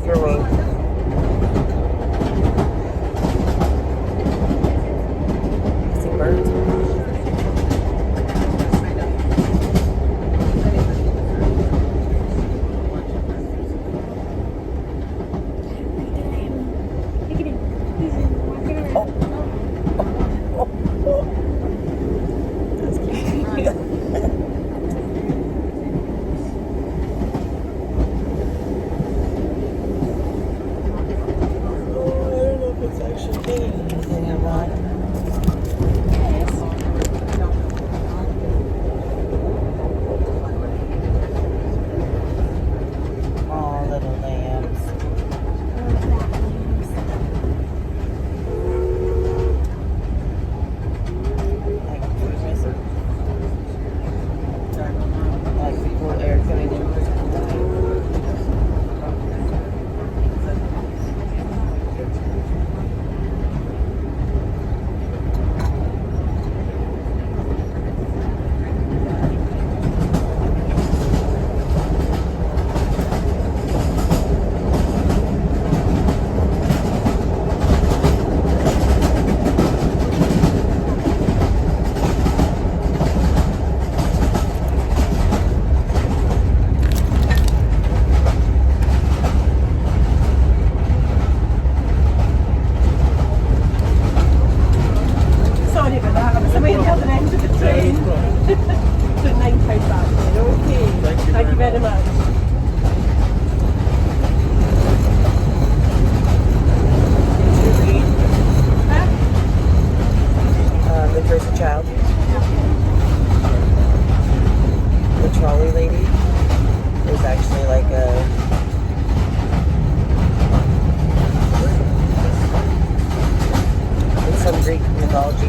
your way. I see birds.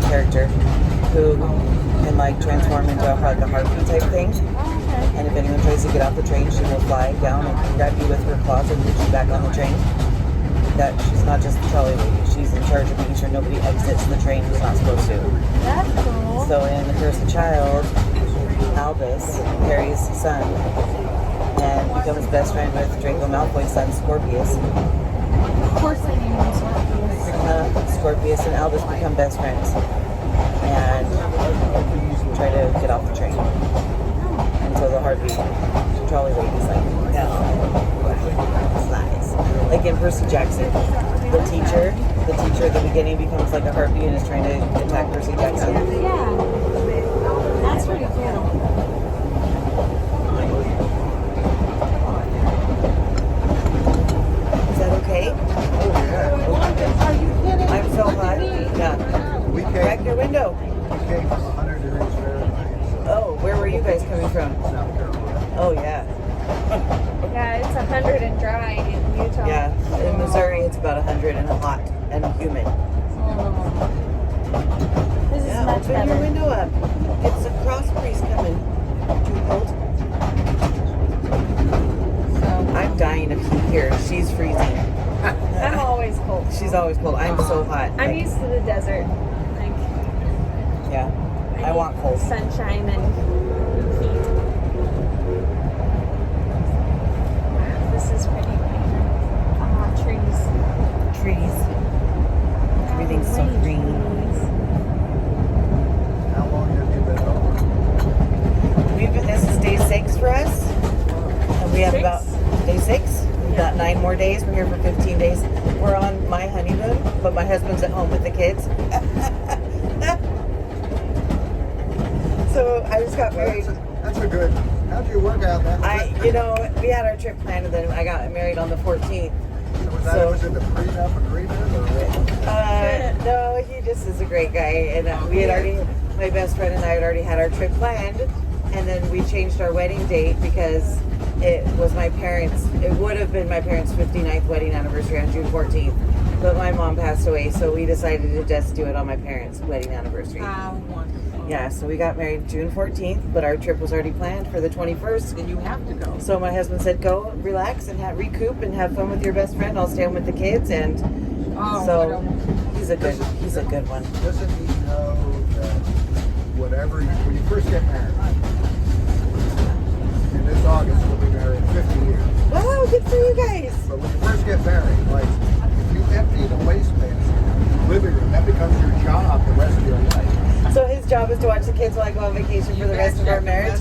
Character who can like transform into a harpy type thing. And if anyone tries to get off the train, she will fly down and grab you with her claws and put you back on the train. That she's not just the trolley lady; she's in charge of making sure nobody exits the train who's not supposed to. That's cool. So in The Cursed Child, Albus, Harry's son, and becomes best friend with Draco Malfoy's son, Scorpius. Of course, I knew Scorpius. Scorpius and Albus become best friends and try to get off the train. Until the harpy trolley lady's like, no, slides. Like in Percy Jackson, the teacher at the beginning becomes like a harpy and is trying to attack Percy Jackson. Yeah, that's pretty cool. Is that okay? Are you kidding? I'm so hot. Yeah. We came, Crack your window. we came from 100 degrees Fahrenheit. So Oh, where were you guys coming from? South Carolina. Oh, yeah. Yeah, it's 100 and dry in Utah. Yeah. In Missouri, it's about 100 and hot and humid. This is Yeah, much open better. your window up. It's a cross breeze coming. Too cold? I'm dying of heat here. She's freezing. I'm always cold. She's always cold. I'm so hot. I'm used to the desert. Like, Yeah. I want cold. sunshine and heat. Wow, this is pretty. Trees. Trees. Everything's so green. How long have you been home? This is day 6 for us. And we have Six? about day 6. We've got 9 more days. We're here for 15 days. We're on my honeymoon, but my husband's at home with the kids. So I just got Well, married. that's a good. How'd you work out that? We had our trip planned, and then I got married on the 14th. Was it the prenup agreement or what? No, he just is a great guy, and my best friend and I had already had our trip planned, and then we changed our wedding date because it would have been my parents' 59th wedding anniversary on June 14th, but my mom passed away, so we decided to just do it on my parents' wedding anniversary. Wonderful. Yeah, so we got married June 14th, but our trip was already planned for the 21st. Then you have to go. So my husband said, go relax and recoup and have fun with your best friend. I'll stay home with the kids. And so he's a good one. Doesn't he know that when you first get married, in this August we'll be married 50 years. Wow, good for you guys. But when you first get job is to watch the kids while I go on vacation for the rest of our marriage.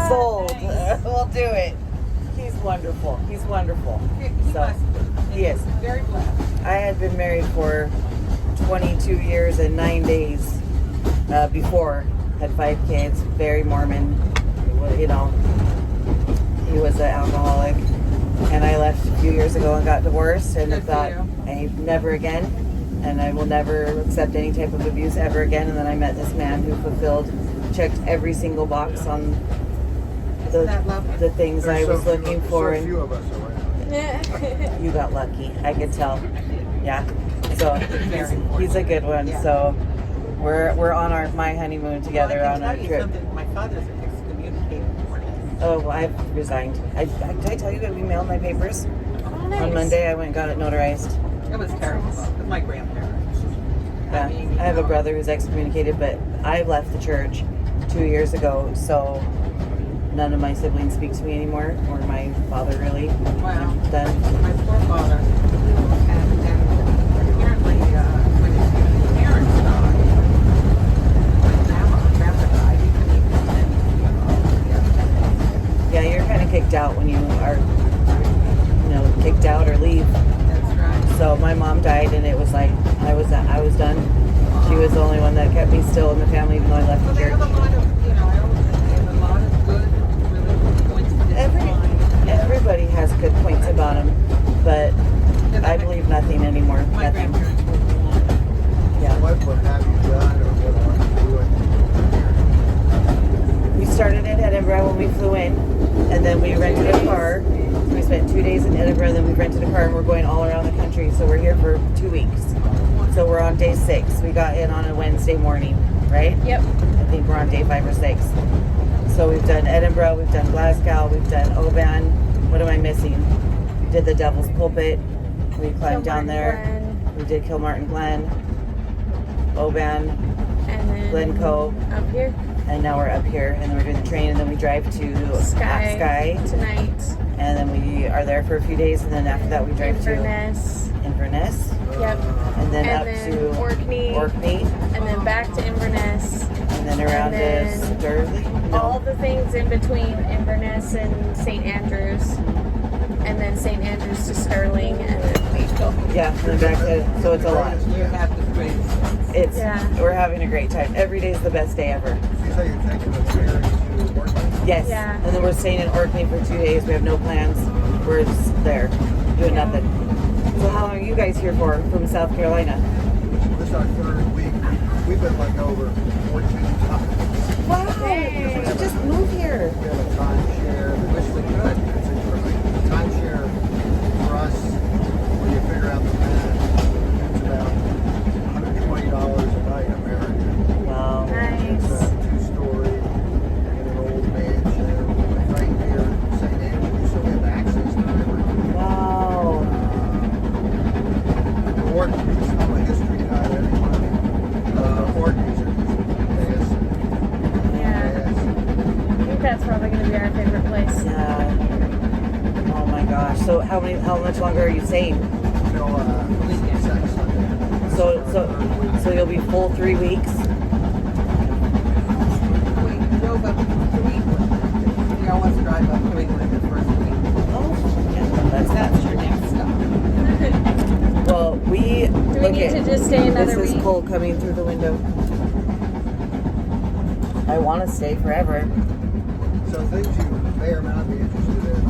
Sold. Nice. We'll do it. He's wonderful. He's wonderful. He So, must be. he is. Very blessed. I had been married for 22 years and 9 days before. Had 5 kids. Very Mormon. You know, he was an alcoholic. And I left a few years ago and got divorced. And I Good for thought, you. I never again. And I will never accept any type of abuse ever again. And then I met this man who checked every single box on Isn't that lovely? the things I was looking for. So few of us around. You got lucky, I could tell. Yeah. So he's a good one. Yeah. So we're on my honeymoon together Well, I on can our tell you trip. something. My father's an excommunicated Mormon. Oh, well, I've resigned. Did I tell you that we mailed my papers? Oh, nice. On Monday I went and got it notarized. It was terrible. With my grandparents. Yeah. I have a brother who's excommunicated, but I left the church 2 years ago, so none of my siblings speak to me anymore, or my father really. Wow. Then My poor father. And apparently, when his parents died, my grandpa died, he couldn't even yeah, you're kind of kicked out when you are, kicked out or leave. That's right. So my mom died, and it was like I was done. She was the only one that kept me still in the family, even though I left Well, the they church. have a lot of, I always say they have a lot of good religious points to define. Everybody has good points about them, but I believe nothing anymore. My Nothing. grandparents were the one. Yeah. What have you done or what are you doing? We started in Edinburgh when we flew in, and then we rented a car. We spent 2 days in Edinburgh, and then we rented a car, and we're going all around the country. So we're here for 2 weeks. So we're on day 6. We got in on a Wednesday morning, right? Yep. I think we're on day 5 or 6. So we've done Edinburgh, we've done Glasgow, we've done Oban. What am I missing? We did the Devil's Pulpit. We climbed down there. Glen, We did Kilmartin Glen, Oban, and then Glencoe, up here. and now we're up here. And then we're doing the train, and then we drive to Skye, tonight. and then we are there for a few days, and then after that we drive Inverness. to Inverness, Yep. and then And up then to Orkney. And then back to Inverness. and then around to then Stirling. All the things in between Inverness and St. Andrews. And then St. Andrews to Stirling, and then we go. Yeah, and then back to, so it's a lot. You have the greatest. We're having a great time. Every day is the best day ever. You say you're taking the ferry to work? Yes. Yeah. And then we're staying in Orkney for 2 days. We have no plans. We're just there, doing Yeah. nothing. So how long are you guys here for from South Carolina? This is our 3rd week. We've been like over 14 times. Wow. Hey. You just move here. We have a timeshare. We wish we could. It's a timeshare for us, when you figure out the math, it's about $120 a night American. Wow. It's Nice. a 2-story in an old mansion right near St. Andrews, so we have access to everything. Wow. Orkneys, I'm a history guy, everybody. Orkneys are just Yeah. I think that's probably going to be our favorite place. Yeah. Oh my gosh. So how much longer are you staying? Sunday. So you'll be full 3 weeks. We drove up to England. We always drive up to England the first week. Oh, yeah. That's your next stop. Well, we Do we need to just stay another This is week? cold coming through the window. I want to stay forever. So things you may or may not be interested in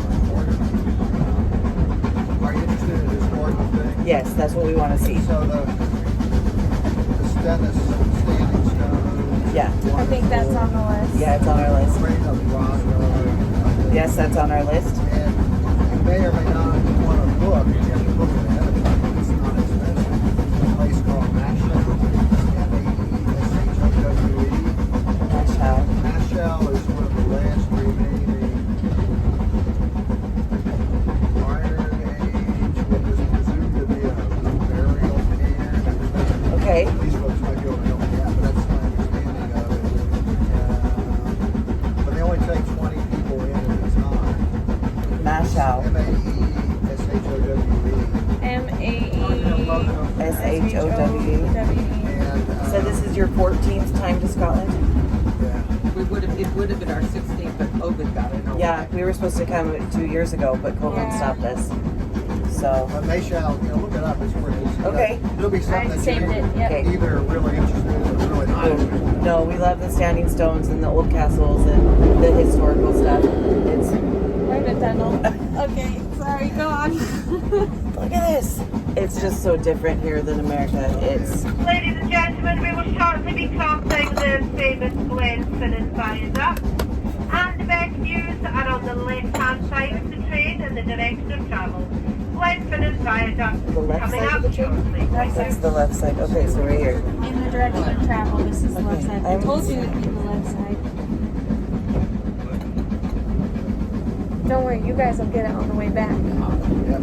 are you interested in historical things? Yes, that's what we want to see. So the Stennis standing stone. Yeah. I think that's on the list. Yeah, it's on our list. Ring of Roswell. Yes, that's on our list. And you may or may not want to book. You have to book it ahead of time. It's not expensive. A place called Mashel. Mashel. Mashel. Mashel is one of the last remaining Iron Age, what is presumed to be a burial cairn. Okay. These folks might be able to help me out, but that's my understanding of it. But they only take 20 people in at a time. Mashel. M-A-E is your 14th time to Scotland? Yeah. It would have been our 16th, but COVID got in our way. Yeah, we were supposed to come 2 years ago, but COVID Yeah. stopped us. So, But they shall, look it up. It's pretty easy. Okay. It'll be something I that saved you're it. Yep. Okay. either really interested in or really not interested in. no, we love the standing stones and the old castles and the historical stuff. It's We're in a tunnel. Okay, sorry, go on. look at this. It's just so different here than America. It's Ladies and gentlemen, we will shortly be crossing the famous Glenfinnan Viaduct. And the best views are on the left-hand side of the train in the direction of travel. Glenfinnan Viaduct The left coming side of up the train? shortly. that's the left side. Okay, so we're here. In the direction of travel, this is the left Okay, side. I I'm- told you it'd be the left side. Don't worry, you guys will get it on the way back. Yep.